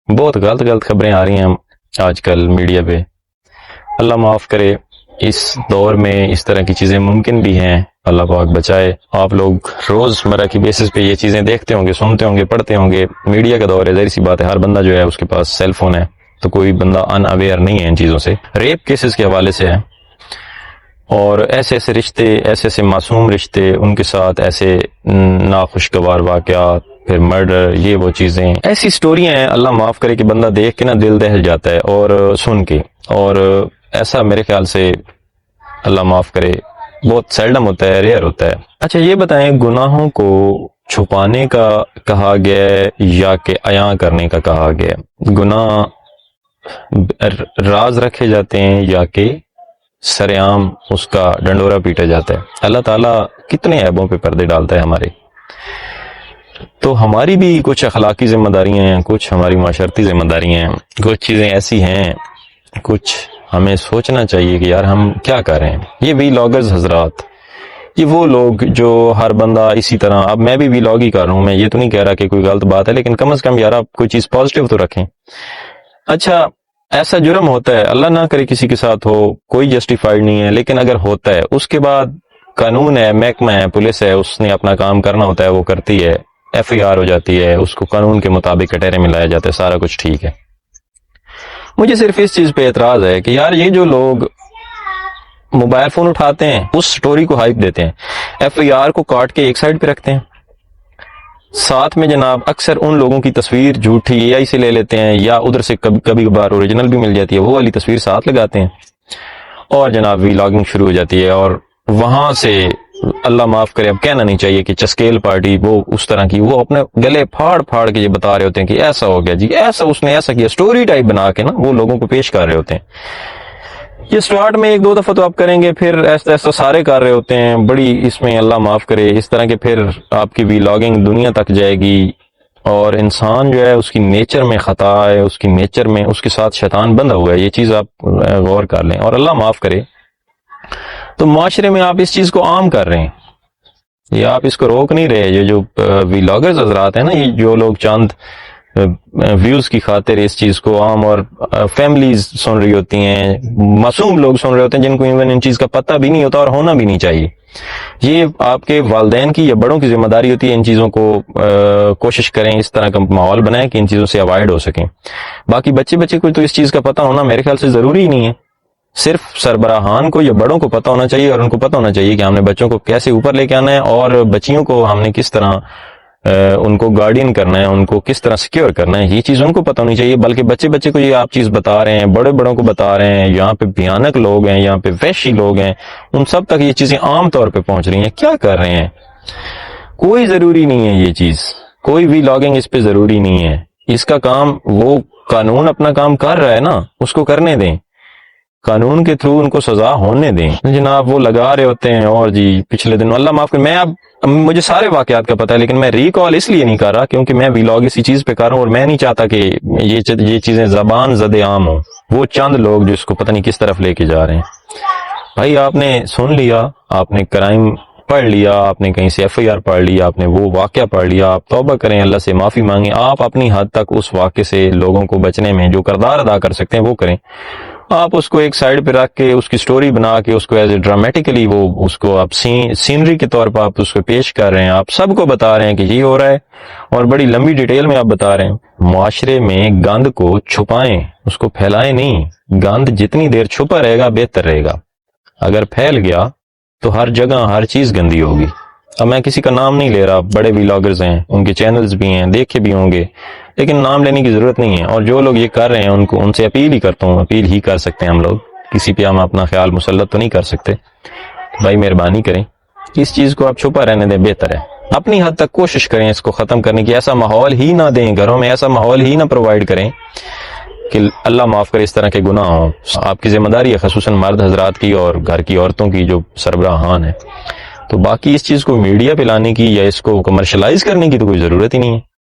بہت غلط غلط خبریں آ رہی ہیں آج کل میڈیا پہ. اللہ معاف کرے. اس دور میں اس طرح کی چیزیں ممکن بھی ہیں. اللہ پاک بچائے. آپ لوگ روزمرہ کی بیسس پہ یہ چیزیں دیکھتے ہوں گے, سنتے ہوں گے, پڑھتے ہوں گے. میڈیا کا دور ہے, ظاہر سی بات ہے, ہر بندہ جو ہے اس کے پاس سیل فون ہے, تو کوئی بندہ ان اویئر نہیں ہے ان چیزوں سے. ریپ کیسز کے حوالے سے ہے, اور ایسے ایسے رشتے, ایسے ایسے معصوم رشتے, ان کے ساتھ ایسے ناخوشگوار واقعات, پھر مرڈر, یہ وہ چیزیں, ایسی سٹوریاں ہیں. اللہ معاف کرے کہ بندہ دیکھ کے نا دل دہل جاتا ہے, اور سن کے. اور ایسا میرے خیال سے اللہ معاف کرے بہت سیلڈم ہوتا ہے, ریئر ہوتا ہے. اچھا یہ بتائیں, گناہوں کو چھپانے کا کہا گیا ہے یا کہ عیاں کرنے کا کہا گیا ہے؟ گناہ راز رکھے جاتے ہیں یا کہ سر عام اس کا ڈنڈورا پیٹا جاتا ہے؟ اللہ تعالیٰ کتنے عیبوں پہ پردے ڈالتا ہے ہمارے. تو ہماری بھی کچھ اخلاقی ذمہ داریاں ہیں, کچھ ہماری معاشرتی ذمہ داریاں ہیں, کچھ چیزیں ایسی ہیں, کچھ ہمیں سوچنا چاہیے کہ یار ہم کیا کر رہے ہیں. یہ ویلاگرز حضرات, یہ وہ لوگ جو ہر بندہ اسی طرح, اب میں بھی ویلاگ ہی کر رہا ہوں, میں یہ تو نہیں کہہ رہا کہ کوئی غلط بات ہے, لیکن کم از کم یار آپ کوئی چیز پازیٹیو تو رکھیں. اچھا ایسا جرم ہوتا ہے, اللہ نہ کرے کسی کے ساتھ ہو, کوئی جسٹیفائڈ نہیں ہے, لیکن اگر ہوتا ہے اس کے بعد قانون ہے, محکمہ ہے, پولیس ہے, اس نے اپنا کام کرنا ہوتا ہے, وہ کرتی ہے, ایف آئی آر ہو جاتی ہے, اس کو قانون کے مطابق کٹہرے میں لایا جاتا ہے, سارا کچھ ٹھیک ہے. مجھے صرف اس چیز پہ اعتراض ہے کہ یار یہ جو لوگ موبائل فون اٹھاتے ہیں, اس سٹوری کو ہائپ دیتے ہیں, ایف آئی آر کو کاٹ کے ایک سائڈ پہ رکھتے ہیں, ساتھ میں جناب اکثر ان لوگوں کی تصویر جھوٹی اے آئی سے لے لیتے ہیں, یا ادھر سے کبھی کبھار اوریجنل بھی مل جاتی ہے, وہ والی تصویر ساتھ لگاتے ہیں, اور جناب ویلاگنگ شروع ہو جاتی ہے. اور وہاں سے اللہ معاف کرے, اب کہنا نہیں چاہیے کہ چسکیل پارٹی وہ اس طرح کی, وہ اپنے گلے پھاڑ پھاڑ کے یہ بتا رہے ہوتے ہیں کہ ایسا ہو گیا جی, ایسا اس نے ایسا کیا, سٹوری ٹائپ بنا کے نا وہ لوگوں کو پیش کر رہے ہوتے ہیں. یہ سٹارٹ میں ایک دو دفعہ تو آپ کریں گے, پھر ایسا ایسا سارے کر رہے ہوتے ہیں, بڑی اس میں اللہ معاف کرے اس طرح کے, پھر آپ کی ویلاگنگ دنیا تک جائے گی, اور انسان جو ہے اس کی نیچر میں خطا ہے, اس کی نیچر میں اس کے ساتھ شیطان بندھا ہوا ہے. یہ چیز آپ غور کر لیں. اور اللہ معاف کرے تو معاشرے میں آپ اس چیز کو عام کر رہے ہیں, یا آپ اس کو روک نہیں رہے. یہ جو ویلاگرز حضرات ہیں نا, یہ جو لوگ چاند ویوز کی خاطر اس چیز کو عام, اور فیملیز سن رہی ہوتی ہیں, معصوم لوگ سن رہے ہوتے ہیں جن کو ایون ان چیز کا پتہ بھی نہیں ہوتا اور ہونا بھی نہیں چاہیے. یہ آپ کے والدین کی یا بڑوں کی ذمہ داری ہوتی ہے ان چیزوں کو کوشش کریں, اس طرح کا ماحول بنائیں کہ ان چیزوں سے اوائڈ ہو سکیں. باقی بچے کو تو اس چیز کا پتہ ہونا میرے خیال سے ضروری ہی نہیں ہے. صرف سربراہان کو یا بڑوں کو پتہ ہونا چاہیے, اور ان کو پتہ ہونا چاہیے کہ ہم نے بچوں کو کیسے اوپر لے کے آنا ہے, اور بچیوں کو ہم نے کس طرح ان کو گارڈین کرنا ہے, ان کو کس طرح سیکیور کرنا ہے. یہ چیز ان کو پتہ ہونی چاہیے. بلکہ بچے کو یہ آپ چیز بتا رہے ہیں, بڑوں کو بتا رہے ہیں, یہاں پہ بھیانک لوگ ہیں, یہاں پہ وحشی لوگ ہیں, ان سب تک یہ چیزیں عام طور پہ پہنچ رہی ہیں. کیا کر رہے ہیں؟ کوئی ضروری نہیں ہے یہ چیز, کوئی ویلاگنگ اس پہ ضروری نہیں ہے. اس کا کام, وہ قانون اپنا کام کر رہا ہے نا, اس کو کرنے دیں. قانون کے تھرو ان کو سزا ہونے دیں. جناب وہ لگا رہے ہوتے ہیں, اور جی پچھلے دن اللہ معاف کر, میں اب مجھے سارے واقعات کا پتہ ہے, لیکن میں ریکال اس لیے نہیں کر رہا کیونکہ میں ویلاگ اسی چیز پہ کر رہا ہوں, اور میں نہیں چاہتا کہ یہ چیزیں زبان زد عام ہوں. وہ چند لوگ جو اس کو پتہ نہیں کس طرف لے کے جا رہے ہیں. بھائی آپ نے سن لیا, آپ نے کرائم پڑھ لیا, آپ نے کہیں سے ایف آئی آر پڑھ لیا, آپ نے وہ واقعہ پڑھ لیا, آپ توبہ کریں, اللہ سے معافی مانگیں. آپ اپنی حد تک اس واقعے سے لوگوں کو بچنے میں جو کردار ادا کر سکتے ہیں وہ کریں. آپ اس کو ایک سائڈ پہ رکھ کے, اس کی سٹوری بنا کے, اس کو ایز اے ڈرامیٹیکلی وہ اس کو آپ سینری کے طور پر آپ اس کو پیش کر رہے ہیں, آپ سب کو بتا رہے ہیں کہ یہ ہو رہا ہے, اور بڑی لمبی ڈیٹیل میں آپ بتا رہے ہیں. معاشرے میں گند کو چھپائیں, اس کو پھیلائیں نہیں. گند جتنی دیر چھپا رہے گا بہتر رہے گا. اگر پھیل گیا تو ہر جگہ ہر چیز گندی ہوگی. اب میں کسی کا نام نہیں لے رہا, بڑے ویلاگرز ہیں, ان کے چینلز بھی ہیں, دیکھے بھی ہوں گے, لیکن نام لینے کی ضرورت نہیں ہے. اور جو لوگ یہ کر رہے ہیں ان سے اپیل ہی کرتا ہوں, اپیل ہی کر سکتے ہیں ہم لوگ, کسی پہ ہم اپنا خیال مسلط تو نہیں کر سکتے. بھائی مہربانی کریں, اس چیز کو آپ چھپا رہنے دیں, بہتر ہے. اپنی حد تک کوشش کریں اس کو ختم کرنے کی. ایسا ماحول ہی نہ دیں گھروں میں, ایسا ماحول ہی نہ پرووائڈ کریں کہ اللہ معاف کرے اس طرح کے گناہ ہوں. آپ کی ذمہ داری ہے خصوصاً مرد حضرات کی اور گھر کی عورتوں کی جو سربراہان ہیں. تو باقی اس چیز کو میڈیا پہ لانے کی یا اس کو کمرشلائز کرنے کی تو کوئی ضرورت ہی نہیں ہے.